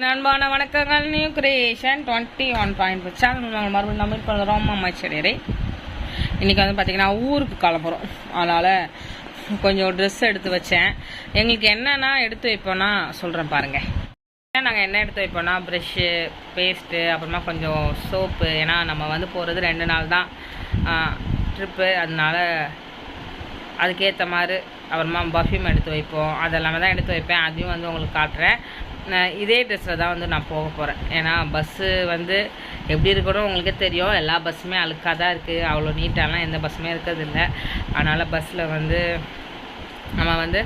நண்பான வணக்கங்கள். New creation 21.5 channel நாங்கள் மறுபடியும் நம்ம பண்ணுறோம் அமைச்சரே. இன்றைக்கி வந்து பார்த்திங்கன்னா ஊருக்கு கிளம்புறோம். அதனால் கொஞ்சம் ட்ரெஸ் எடுத்து வச்சேன். எங்களுக்கு என்னென்னா எடுத்து வைப்போன்னா சொல்கிறேன் பாருங்கள். நாங்கள் என்ன எடுத்து வைப்போன்னா ப்ரெஷ்ஷு, பேஸ்ட்டு, அப்புறமா கொஞ்சம் சோப்பு. ஏன்னா நம்ம வந்து போகிறது 2 நாள் தான் ட்ரிப்பு. அதனால அதுக்கேற்ற மாதிரி அப்புறமா பர்ஃப்யூம் எடுத்து வைப்போம். அதெல்லாமே தான் எடுத்து வைப்பேன். அதையும் வந்து உங்களுக்கு காட்டுறேன். இதே ட்ரெஸ்ஸில் தான் வந்து நான் போக போகிறேன். ஏன்னா பஸ்ஸு வந்து எப்படி இருக்கணும் உங்களுக்கே தெரியும். எல்லா பஸ்ஸுமே அழுக்காக தான் இருக்குது. அவ்வளோ நீட்டாலாம் எந்த பஸ்ஸுமே இருக்கிறதில்ல. அதனால் பஸ்ஸில் வந்து நம்ம வந்து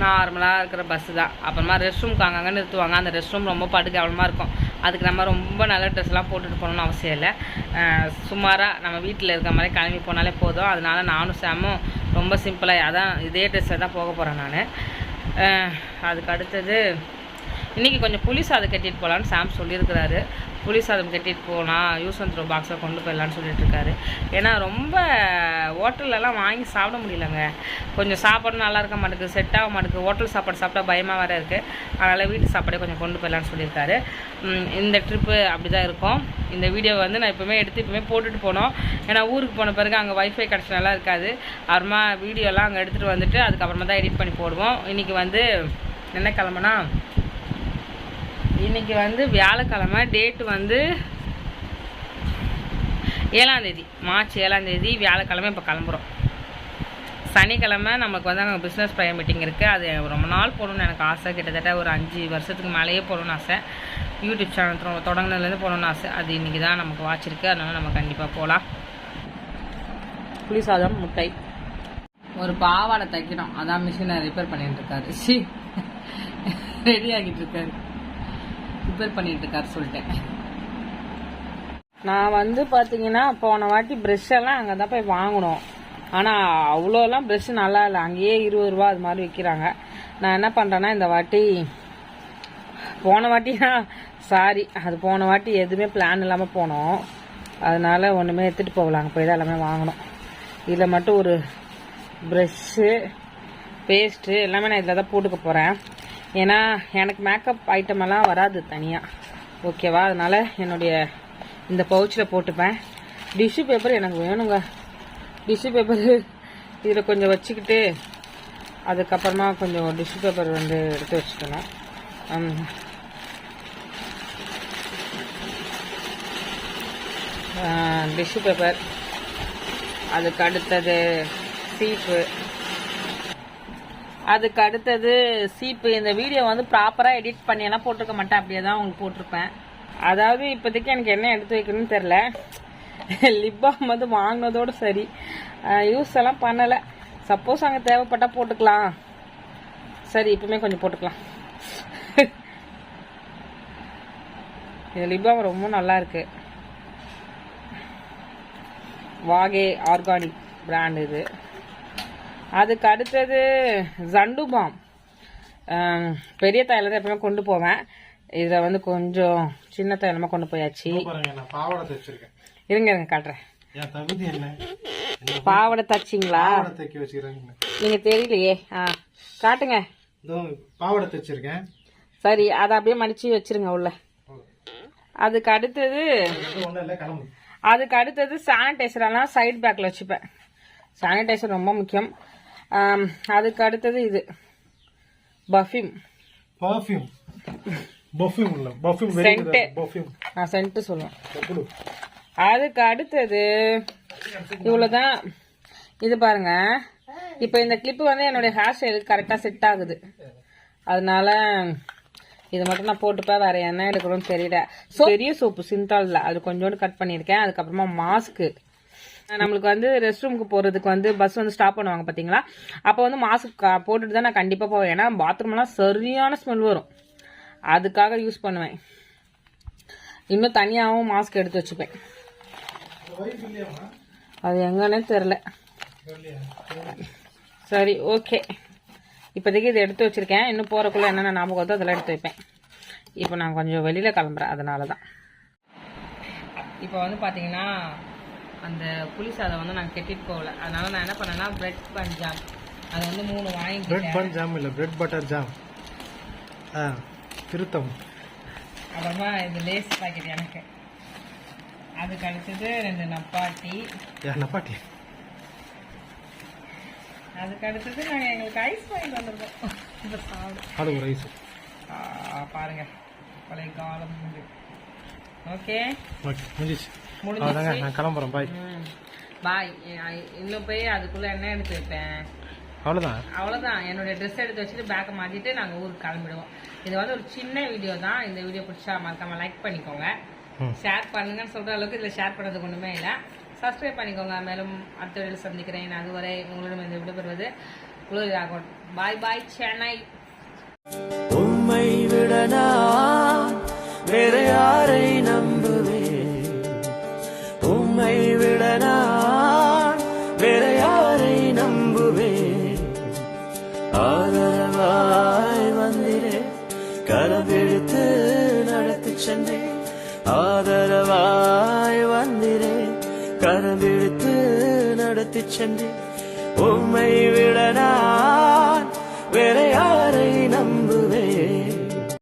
நார்மலாக இருக்கிற பஸ்ஸு தான். அப்புறமா ரெஸ்ட் ரூம்க்கு அங்கங்கே நிறுத்துவாங்க. அந்த ரெஸ்ட் ரூம் ரொம்ப படுகவலமாக இருக்கும். அதுக்கு நம்ம ரொம்ப நல்ல ட்ரெஸ்லாம் போட்டுட்டு போகணுன்னு அவசியம் இல்லை. சுமாராக நம்ம வீட்டில் இருக்கிற மாதிரி கிளம்பி போனாலே போதும். அதனால நானும் சாமும் ரொம்ப சிம்பிளாக அதான் இதே ட்ரெஸ்ஸில் தான் போக போகிறேன் நான். அதுக்கு அடுத்தது இன்றைக்கி கொஞ்சம் புளி சாதம் கட்டிட்டு போகலான்னு சாம் சொல்லியிருக்கிறாரு. புளி சாதம் கட்டிட்டு போகலாம், யூஸ் அண்ட் த்ரோ பாக்ஸில் கொண்டு போயிடலான்னு சொல்லிட்டுருக்காரு. ஏன்னா ரொம்ப ஹோட்டல்லலாம் வாங்கி சாப்பிட முடியலங்க. கொஞ்சம் சாப்பாடு நல்லா இருக்க மாட்டேங்குது, செட் ஆக மாட்டேங்குது. ஹோட்டல் சாப்பாடு சாப்பிட்டா பயமாக வேறு இருக்குது. அதனால் வீட்டு சாப்பாடே கொஞ்சம் கொண்டு போயிடலான்னு சொல்லியிருக்காரு. இந்த ட்ரிப்பு அப்படி தான் இருக்கும். இந்த வீடியோ வந்து நான் எப்போவுமே போட்டுட்டு போனோம். ஏன்னா ஊருக்கு போன பிறகு அங்கே வைஃபை கனெக்ஷனெல்லாம் இருக்காது. அப்புறமா வீடியோலாம் அங்கே எடுத்துகிட்டு வந்துட்டு அதுக்கப்புறமா தான் எடிட் பண்ணி போடுவோம். இன்றைக்கி வந்து என்ன கிழமைனா இன்றைக்கி வந்து வியாழக்கிழமை. டேட்டு வந்து 7ஆம் தேதி, மார்ச் 7ஆம் தேதி வியாழக்கிழமை. இப்போ கிளம்புறோம். சனிக்கிழமை நமக்கு வந்து அங்கே பிஸ்னஸ் ப்ரையர் மீட்டிங் இருக்குது. அது ரொம்ப நாள் போகணுன்னு எனக்கு ஆசை. கிட்டத்தட்ட ஒரு 5 வருஷத்துக்கு மேலேயே போகணுன்னு ஆசை. யூடியூப் சேனல் தொடங்கினதுலேருந்து போகணுன்னு ஆசை. அது இன்றைக்கி தான் நமக்கு வாட்சிருக்கு. அதனால் நம்ம கண்டிப்பாக போகலாம். புளி சாதம், முட்டை, ஒரு பாவாடை தைக்கணும். அதான் மிஷினை ரிப்பேர் பண்ணிகிட்டு இருக்காரு. ரெடி ஆகிட்டு இருக்காரு, ரிப்பேர் பண்ணிட்டு இருக்காரு சொல்லிட்டேன். நான் வந்து பார்த்தீங்கன்னா போன வாட்டி ப்ரெஷ்ஷெல்லாம் அங்கே தான் போய் வாங்கணும். ஆனால் அவ்வளோலாம் ப்ரெஷ்ஷு நல்லா இல்லை. அங்கேயே 20 ரூபா அது மாதிரி விற்கிறாங்க. நான் என்ன பண்ணுறேன்னா இந்த வாட்டி போன வாட்டி எதுவுமே பிளான் இல்லாமல் போனோம். அதனால ஒன்றுமே எடுத்துகிட்டு போகலாம். அங்கே போய் தான் எல்லாமே வாங்கணும். இதில் மட்டும் ஒரு ப்ரெஷ்ஷு, பேஸ்ட்டு எல்லாமே நான் இதில் தான் போட்டுக்க போகிறேன். ஏன்னா எனக்கு மேக்கப் ஐட்டம் எல்லாம் வராது தனியாக, ஓகேவா? அதனால் என்னுடைய இந்த பவுச்சில் போட்டுப்பேன். டிஷ்யூ பேப்பர் எனக்கு வேணுங்க. டிஷ்யூ பேப்பரு இதில் கொஞ்சம் வச்சுக்கிட்டு அதுக்கப்புறமா கொஞ்சம் டிஷ்யூ பேப்பர் வந்து எடுத்து வச்சுக்கணும். டிஷ்யூ பேப்பர், அதுக்கு அடுத்தது சீப்பு. இந்த வீடியோ வந்து ப்ராப்பராக எடிட் பண்ணியெல்லாம் போட்டிருக்க மாட்டேன். அப்படியே தான் உங்களுக்கு போட்டிருப்பேன். அதாவது இப்போதைக்கு எனக்கு என்ன எடுத்து வைக்கணும்னு தெரில. லிப் பாம் வந்து வாங்கினதோடு சரி, யூஸ் எல்லாம் பண்ணலை. சப்போஸ் அங்கே தேவைப்பட்டால் போட்டுக்கலாம். சரி, இப்போவுமே கொஞ்சம் போட்டுக்கலாம். இந்த லிப் பாம் ரொம்ப நல்லா இருக்கு. வாகே ஆர்கானிக் பிராண்ட் இது. அதுக்கு அடுத்தது ஜண்டு பாம். பெரிய தைலம் தான் எப்பவுமே கொண்டு போவேன். இதில் வந்து கொஞ்சம் சின்ன தைலமாக கொண்டு போயாச்சு. இருங்க காட்டுறேன். பாவாடை தச்சிங்களா? நீங்கள் தெரியலையே. காட்டுங்க. பாவாடை தச்சிருக்கேன். சரி, அதை அப்படியே மடிச்சு வச்சிருங்க உள்ள. அதுக்கு அடுத்தது சானிடைசரெல்லாம் சைட் பேக்கில் வச்சுப்பேன். சானிடைசர் ரொம்ப முக்கியம். அதுக்கு அடுத்தது இது பர்ஃப்யூம். நான் சென்ட்டு சொல்லுவேன். அதுக்கு அடுத்தது இவ்வளோதான். இது பாருங்க, இப்போ இந்த கிளிப்பு வந்து என்னுடைய ஹேர் ஸ்டைலுக்கு கரெக்டாக செட் ஆகுது. அதனால இது மட்டும் நான் போட்டுப்பேன். வேற என்ன எடுக்கணும்னு தெரியல. பெரிய சோப்பு சிந்தாலில் அது கொஞ்சோண்டு கட் பண்ணியிருக்கேன். அதுக்கப்புறமா மாஸ்க்கு. நம்மளுக்கு வந்து ரெஸ்ட் ரூமுக்கு போகிறதுக்கு வந்து பஸ் வந்து ஸ்டாப் பண்ணுவாங்க பார்த்தீங்களா? அப்போ வந்து மாஸ்க் போட்டுட்டு தான் நான் கண்டிப்பாக போவேன். ஏன்னா பாத்ரூம்லாம் சரியான ஸ்மெல் வரும். அதுக்காக யூஸ் பண்ணுவேன். இன்னும் தனியாகவும் மாஸ்க் எடுத்து வச்சுப்பேன். அது எங்கன்னே தெரில. சரி, ஓகே. இப்போதைக்கு இதை எடுத்து வச்சுருக்கேன். இன்னும் போகிறக்குள்ளே என்னென்ன ஞாபகம் வருதோ அதெல்லாம் எடுத்து வைப்பேன். இப்போ நான் கொஞ்சம் வெளியில் கிளம்புறேன். அதனால தான் இப்போ வந்து பார்த்தீங்கன்னா அந்த புளி சாதம் வந்து நான் கெட்டிட்டு போகல. அதனால நான் என்ன பண்ணேன்னா பிரெட் பன் ஜாம் அது வந்து 3 வாங்கிட்டேன். பிரெட் பன் ஜாம் இல்லை, பிரெட் பட்டர் ஜாம். திருத்தம். அப்புறமா இது லேஸ் பாக்கெட் எனக்கு. அதுக்கு அடுத்தது 2 நப்பாட்டி. நப்பாட்டி. அதுக்கு அடுத்தது நாங்கள் எங்களுக்கு ஐஸ் வாங்கிட்டு வந்திருக்கோம். இந்த சாப்பிடு ஐஸ் பாருங்க, பழைய காலம். ஓகே முடிஞ்சிச்சு. நான் கிளம்புறேன். பாய் பாய். இன்னும் போய் அதுக்குள்ள என்ன எடுத்து வைப்பேன். அவ்வளோதான். என்னுடைய ட்ரெஸ் எடுத்து வச்சுட்டு பேக்கை மாற்றிட்டு நாங்கள் ஊருக்கு கிளம்பிடுவோம். இது வந்து ஒரு சின்ன வீடியோ தான். இந்த வீடியோ பிடிச்சா மறக்காம லைக் பண்ணிக்கோங்க, ஷேர் பண்ணுங்கன்னு சொல்கிற அளவுக்கு இதில் ஷேர் பண்ணுறதுக்கு ஒன்றுமே இல்லை. சப்ஸ்கிரைப் பண்ணிக்கோங்க. மேலும் அடுத்த வீடியோவில் சந்திக்கிறேன். அதுவரை உங்களிடம் இந்த விடைபெறுவது குளோரி ராகவன். பாய் பாய் சென்னை. உம்மை விட நான் வேற யாரை நம்புவேன்? உம்மை விட நான் வேற யாரை நம்புவேன்? ஆதரவாய் வந்திரே, கரபிடித்து நடத்தி சென்றேன். ஆதரவாய் வந்திரே, கரபிடித்து நடத்தி சென்றேன். உம்மை விட நான்